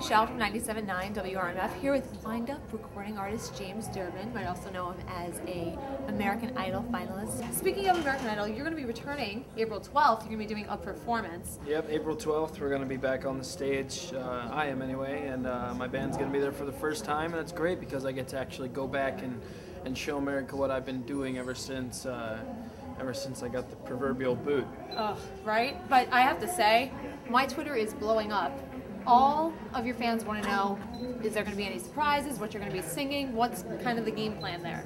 Michelle from 97.9 WRMF here with Wind Up recording artist James Durbin. Might also know him as a American Idol finalist. Speaking of American Idol, you're going to be returning April 12th. You're going to be doing a performance. Yep, April 12th we're going to be back on the stage. I am anyway, and my band's going to be there for the first time, and it's great because I get to actually go back and show America what I've been doing ever since I got the proverbial boot. Oh, right? But I have to say, my Twitter is blowing up. All of your fans want to know, is there going to be any surprises, what you're going to be singing, what's kind of the game plan there?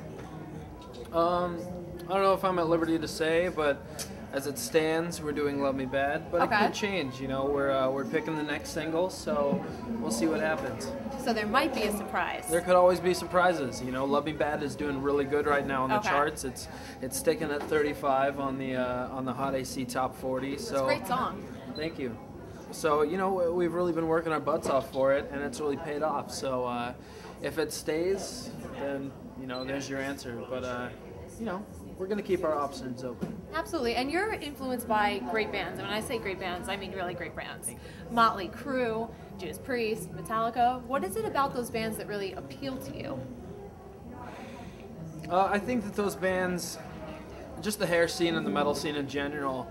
I don't know if I'm at liberty to say, but as it stands, we're doing Love Me Bad, but Okay. It could change, you know, we're picking the next single, so we'll see what happens. So there might be a surprise. There could always be surprises, you know. Love Me Bad is doing really good right now on the Okay. charts. It's sticking at 35 on the Hot AC Top 40. So It's a great song. Thank you. So, you know, we've really been working our butts off for it, and it's really paid off. So if it stays, then, you know, there's your answer. But, you know, we're going to keep our options open. Absolutely, and you're influenced by great bands. And when I say great bands, I mean really great bands. Motley Crue, Judas Priest, Metallica. What is it about those bands that really appeal to you? I think that those bands, just the hair scene and the metal scene in general,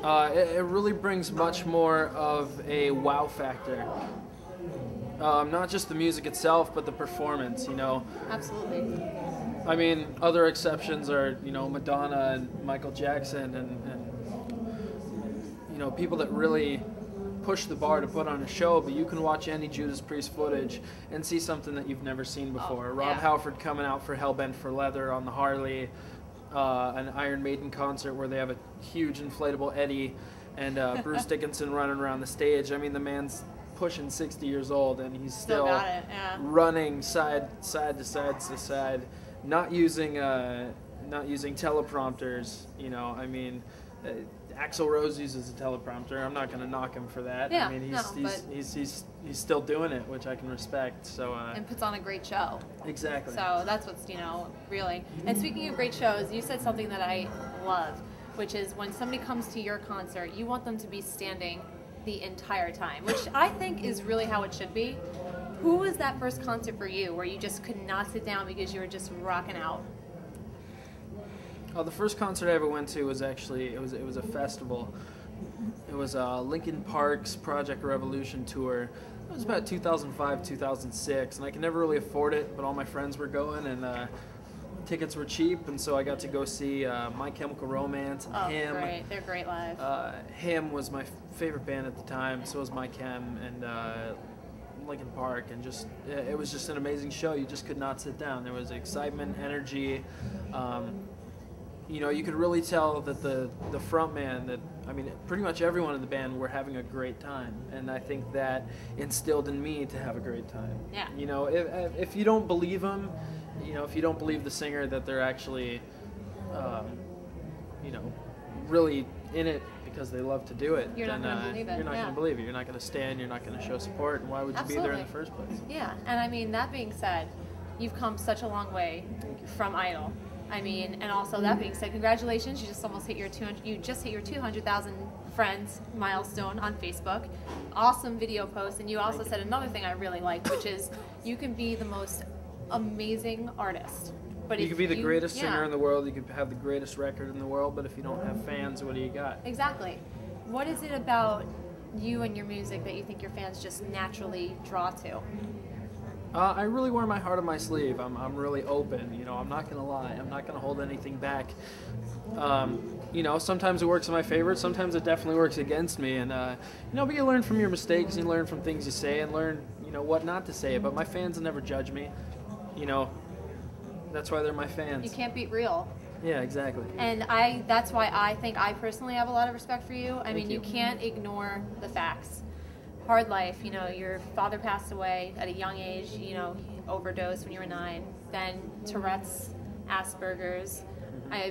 it really brings much more of a wow factor. Not just the music itself, but the performance, you know. Absolutely. I mean, other exceptions are, you know, Madonna and Michael Jackson and you know, people that really push the bar to put on a show, but you can watch any Judas Priest footage and see something that you've never seen before. Oh, Rob yeah. Halford coming out for Hellbent for Leather on the Harley, an Iron Maiden concert where they have a huge inflatable Eddie, and Bruce Dickinson running around the stage. I mean, the man's pushing 60 years old, and he's still got it, yeah. running side to side, not using teleprompters. You know, I mean, Axl Rose uses a teleprompter. I'm not going to knock him for that. Yeah, I mean, no, he's still doing it, which I can respect. So and puts on a great show. Exactly. So that's what's, you know, really. And speaking of great shows, you said something that I love, which is when somebody comes to your concert, you want them to be standing the entire time, which I think is really how it should be. Who was that first concert for you where you just could not sit down because you were just rocking out? Oh, the first concert I ever went to was actually, it was a festival. It was Linkin Park's Project Revolution tour. It was about 2005, 2006, and I could never really afford it, but all my friends were going, and tickets were cheap, and so I got to go see My Chemical Romance and Him. Great. They're great live. Him was my favorite band at the time, so was My Chem, and Linkin Park, and just it was just an amazing show. You just could not sit down. There was excitement, energy. You know, you could really tell that the front man, that, I mean, pretty much everyone in the band were having a great time, and I think that instilled in me to have a great time. Yeah. You know, if you don't believe them, you know, if you don't believe the singer that they're actually, you know, really in it because they love to do it, You're not then gonna believe it, you're not yeah. going to believe it. You're not going to stand. You're not going to show support. And why would you be there in the first place? Yeah, and I mean, that being said, you've come such a long way from Idol. I mean, and also that being said, congratulations! You just almost hit your 200. You just hit your 200,000 friends milestone on Facebook. Awesome video post, and you also said another thing I really liked, which is you can be the most amazing artist, but You if could be the greatest singer yeah, in the world. You could have the greatest record in the world, but if you don't have fans, what do you got? Exactly. What is it about you and your music that you think your fans just naturally draw to? I really wear my heart on my sleeve. I'm really open. You know, I'm not gonna lie. I'm not gonna hold anything back. You know, sometimes it works in my favor. Sometimes it definitely works against me. And you know, but you learn from your mistakes. You learn from things you say, and learn, you know, what not to say. But my fans never judge me. You know, that's why they're my fans. You can't beat real. Yeah, exactly. And that's why I think I personally have a lot of respect for you. I mean, you can't ignore the facts. Hard life, you know, your father passed away at a young age, you know, he overdosed when you were 9, then Tourette's, Asperger's,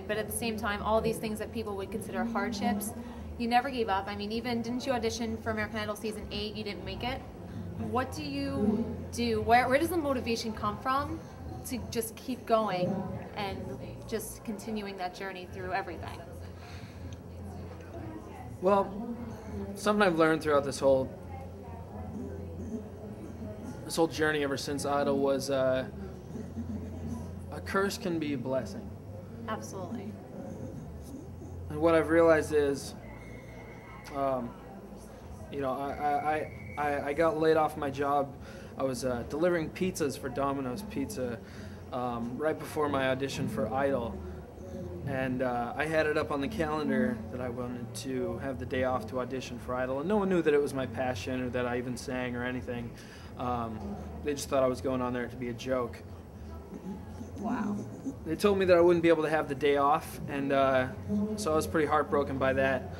but at the same time, all these things that people would consider hardships, you never gave up. I mean, even, didn't you audition for American Idol Season 8, you didn't make it? What do you do, where does the motivation come from to just keep going and just continuing that journey through everything? Well, something I've learned throughout this whole this whole journey ever since Idol was a curse can be a blessing. Absolutely. And what I've realized is, I got laid off my job. I was delivering pizzas for Domino's Pizza right before my audition for Idol. And I had it up on the calendar that I wanted to have the day off to audition for Idol. And no one knew that it was my passion or that I even sang or anything. They just thought I was going on there to be a joke. Wow. They told me that I wouldn't be able to have the day off, and so I was pretty heartbroken by that.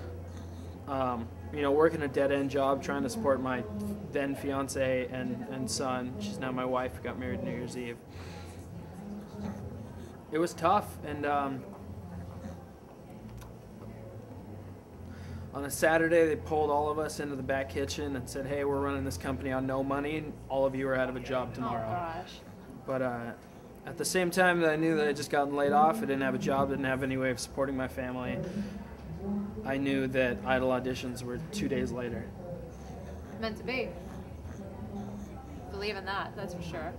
Working a dead-end job, trying to support my then fiance and son. She's now my wife. We got married New Year's Eve. It was tough, and on a Saturday, they pulled all of us into the back kitchen and said, "Hey, we're running this company on no money, and all of you are out of a job tomorrow." Oh gosh. But at the same time that I knew that I had just gotten laid off, I didn't have a job, didn't have any way of supporting my family, I knew that Idol auditions were 2 days later. Meant to be. Believe in that, that's for sure.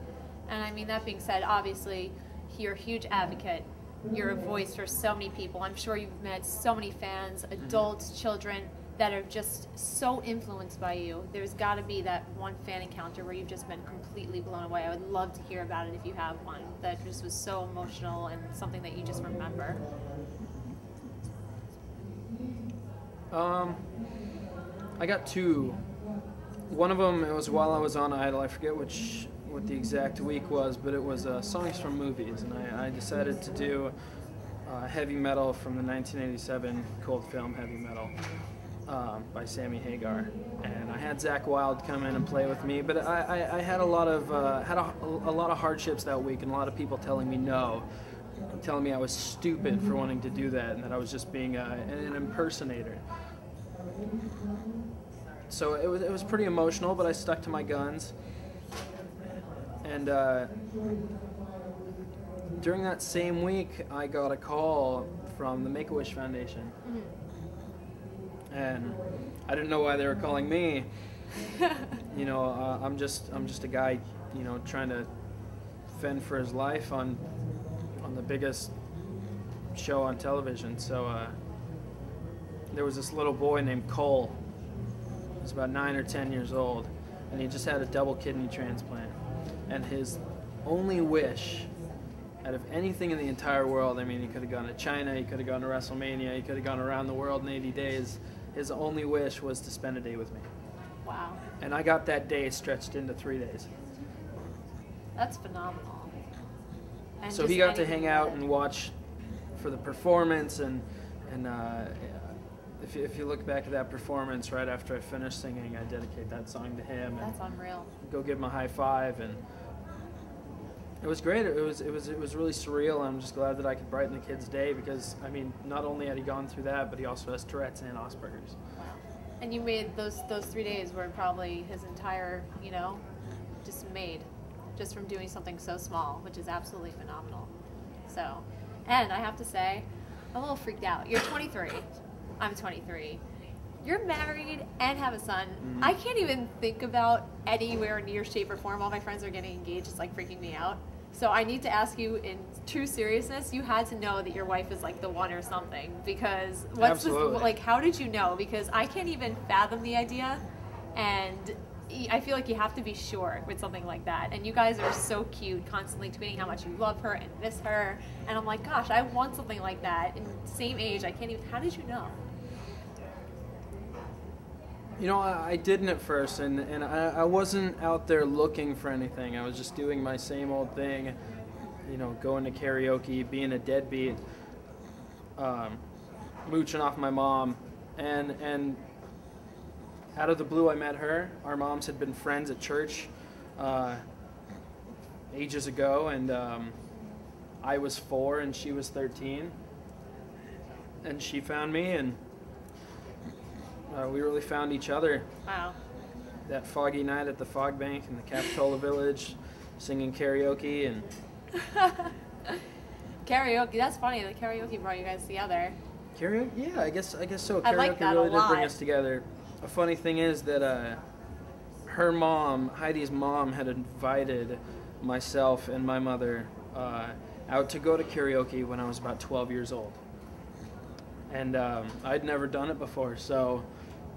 And I mean, that being said, obviously, you're a huge advocate. You're a voice for so many people. I'm sure you've met so many fans, adults, children, that are just so influenced by you. There's got to be that one fan encounter where you've just been completely blown away. I would love to hear about it if you have one that just was so emotional and something that you just remember. I got two. One of them, it was while I was on Idol. I forget what the exact week was, but it was songs from movies, and I decided to do heavy metal from the 1987 cult film Heavy Metal by Sammy Hagar. And I had Zach Wilde come in and play with me, but I had a lot of hardships that week, and a lot of people telling me no, telling me I was stupid for wanting to do that, and that I was just being an impersonator. So it was pretty emotional, but I stuck to my guns. And during that same week, I got a call from the Make-A-Wish Foundation. Mm-hmm. And I didn't know why they were calling me. I'm just a guy, trying to fend for his life on the biggest show on television. So there was this little boy named Cole. He was about 9 or 10 years old, and he just had a double kidney transplant. And his only wish out of anything in the entire world, I mean, he could have gone to China, he could have gone to WrestleMania, he could have gone around the world in 80 days. His only wish was to spend a day with me. Wow. And I got that day stretched into 3 days. That's phenomenal. And so he got to hang out and watch for the performance, and if you look back at that performance right after I finished singing, I dedicate that song to him. That's unreal. Go give him a high five, and it was great. It was really surreal. I'm just glad that I could brighten the kid's day, because I mean, not only had he gone through that, but he also has Tourette's and Asperger's. Wow. And you made those 3 days were probably his entire, just made, just from doing something so small, which is absolutely phenomenal. So, and I have to say, I'm a little freaked out. You're 23. I'm 23. You're married and have a son. Mm-hmm. I can't even think about anywhere near shape or form. All my friends are getting engaged. It's like freaking me out. So I need to ask you, in true seriousness, you had to know that your wife is like the one or something, because what's this, like, how did you know? Because I can't even fathom the idea, and I feel like you have to be sure with something like that. And you guys are so cute, constantly tweeting how much you love her and miss her. And I'm like, gosh, I want something like that. In the same age, I can't even, how did you know? I didn't at first, and I wasn't out there looking for anything. I was just doing my same old thing, going to karaoke, being a deadbeat, mooching off my mom, and out of the blue I met her. Our moms had been friends at church ages ago, and I was 4 and she was 13, and she found me, and we really found each other. Wow. That foggy night at the Fog Bank in the Capitola Village, singing karaoke and karaoke. That's funny. The karaoke brought you guys together. Karaoke? Yeah, I guess so. I like Karaoke that really a did bring lot. us together. A funny thing is that her mom, Heidi's mom, had invited myself and my mother out to go to karaoke when I was about 12 years old. And I'd never done it before, so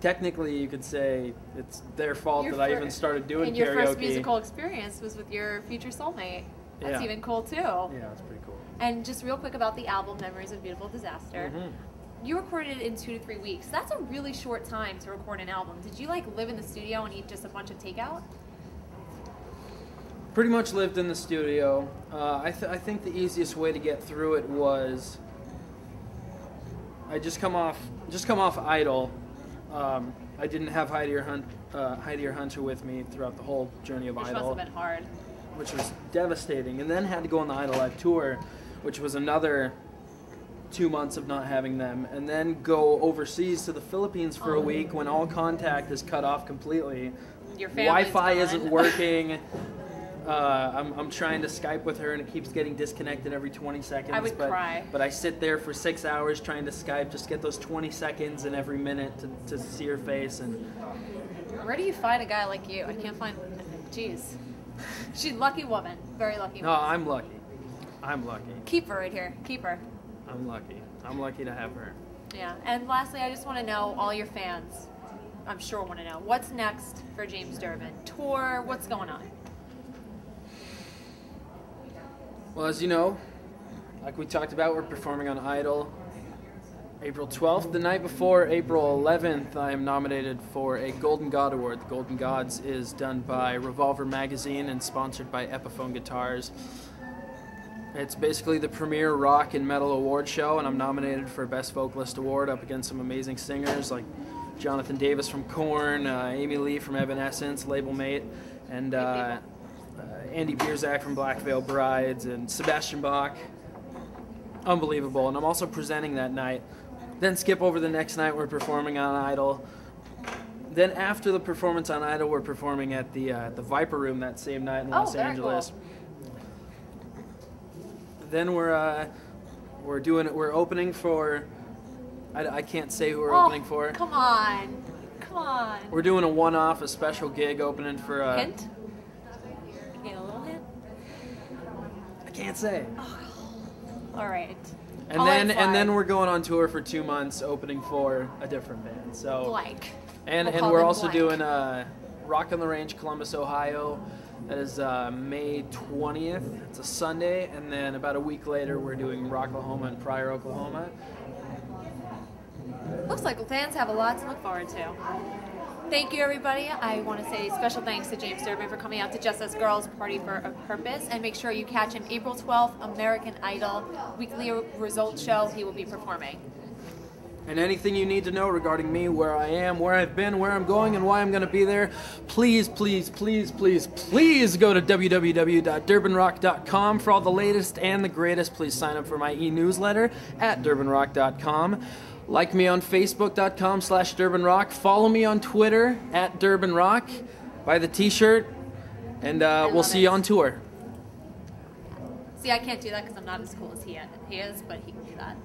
technically you could say it's their fault that I even started doing and karaoke. your first musical experience was with your future soulmate. That's even cool too. Yeah, that's pretty cool. And just real quick about the album Memories of Beautiful Disaster. You recorded it in 2 to 3 weeks. That's a really short time to record an album. Did you like live in the studio and eat just a bunch of takeout? Pretty much lived in the studio. I think the easiest way to get through it was I just come off Idol. I didn't have Heidi or Hunter with me throughout the whole journey of Idol. Which must have been hard. Which was devastating. And then had to go on the Idol Live tour, which was another 2 months of not having them. And then go overseas to the Philippines for a week when all contact is cut off completely. Your family's Wi-Fi gone. isn't working. I'm trying to Skype with her and it keeps getting disconnected every 20 seconds. I would cry. But I sit there for 6 hours trying to Skype, just get those 20 seconds in every minute to see her face. And where do you find a guy like you? I can't find. Jeez, she's a lucky woman, very lucky. No, woman. I'm lucky. I'm lucky. Keep her right here. Keep her. I'm lucky. I'm lucky to have her. Yeah. And lastly, I just want to know, all your fans, I'm sure want to know, what's next for James Durbin? Tour? What's going on? Well, as you know, like we talked about, we're performing on Idol April 12th. The night before, April 11th, I am nominated for a Golden God Award. The Golden Gods is done by Revolver Magazine and sponsored by Epiphone Guitars. It's basically the premier rock and metal award show, and I'm nominated for Best Vocalist Award up against some amazing singers like Jonathan Davis from Korn, Amy Lee from Evanescence, label mate, and Andy Bierzak from Black Veil Brides, and Sebastian Bach. Unbelievable. And I'm also presenting that night. Then skip over the next night, we're performing on Idol. Then after the performance on Idol, we're performing at the Viper Room that same night in Los Angeles. Cool. Then we're opening for, I can't say who we're opening for. Come on. Come on. We're doing a one-off, a special gig opening for Hint? Get a little hint? I can't say. Oh. All right. And then we're going on tour for 2 months, opening for a different band. So blank. And we're also doing Rock on the Range, Columbus, Ohio. That is May 20th. It's a Sunday, and then about a week later, we're doing Rocklahoma and Pryor, Oklahoma. Looks like fans have a lot to look forward to. Thank you, everybody. I want to say special thanks to James Durbin for coming out to Just Us Girls Party for a Purpose, and make sure you catch him April 12th, American Idol weekly results show. He will be performing. And anything you need to know regarding me, where I am, where I've been, where I'm going, and why I'm going to be there, please, please, please, please, please go to www.durbinrock.com for all the latest and the greatest. Please sign up for my e-newsletter at durbinrock.com. Like me on facebook.com/durbinrock. Follow me on Twitter at durbinrock. Buy the t-shirt, and we'll see you on tour. See, I can't do that because I'm not as cool as he is, but he can do that.